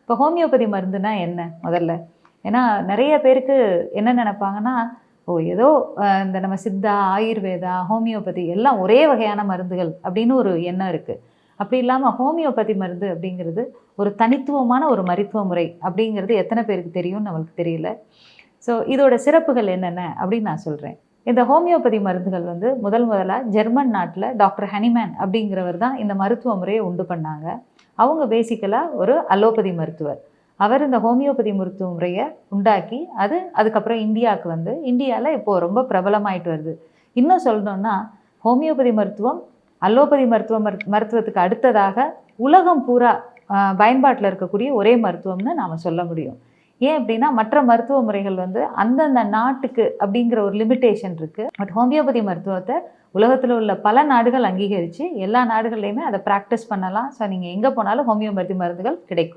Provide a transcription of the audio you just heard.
இப்போ ஹோமியோபதி மருந்துனா என்ன முதல்ல? ஏன்னா நிறைய பேருக்கு என்ன நினைப்பாங்கன்னா, ஓ ஏதோ இந்த நம்ம சித்தா, ஆயுர்வேதா, ஹோமியோபதி எல்லாம் ஒரே வகையான மருந்துகள் அப்படின்னு ஒரு எண்ணம் இருக்குது. அப்படி இல்லாமல் ஹோமியோபதி மருந்து அப்படிங்கிறது ஒரு தனித்துவமான ஒரு மருத்துவ முறை அப்படிங்கிறது எத்தனை பேருக்கு தெரியும்னு நம்மளுக்கு தெரியல. ஸோ இதோட சிறப்புகள் என்னென்ன அப்படின்னு நான் சொல்கிறேன். இந்த ஹோமியோபதி மருந்துகள் வந்து முதலாக ஜெர்மன் நாட்டில் டாக்டர் ஹனிமேன் அப்படிங்கிறவர் தான் இந்த மருத்துவ முறையை உண்டு பண்ணாங்க. அவங்க பேசிக்கலாக ஒரு அலோபதி மருத்துவர். அவர் இந்த ஹோமியோபதி மருத்துவ முறையை உண்டாக்கி அதுக்கப்புறம் இந்தியாவுக்கு வந்து இந்தியாவில் இப்போது ரொம்ப பிரபலமாயிட்டு வருது. இன்னும் சொல்லணும்னா ஹோமியோபதி மருத்துவம் அலோபதி மருத்துவத்துக்கு அடுத்ததாக உலகம் பூரா பயன்பாட்டில் இருக்கக்கூடிய ஒரே மருத்துவம்னு நாம் சொல்ல முடியும். ஏன் அப்படின்னா மற்ற மருத்துவ முறைகள் வந்து அந்தந்த நாட்டுக்கு அப்படிங்கிற ஒரு லிமிட்டேஷன் இருக்குது. பட் ஹோமியோபதி மருத்துவத்தை உலகத்தில் உள்ள பல நாடுகள் அங்கீகரித்து எல்லா நாடுகள்லையுமே அதை ப்ராக்டிஸ் பண்ணலாம். ஸோ நீங்கள் எங்கே போனாலும் ஹோமியோபதி மருந்துகள் கிடைக்கும்.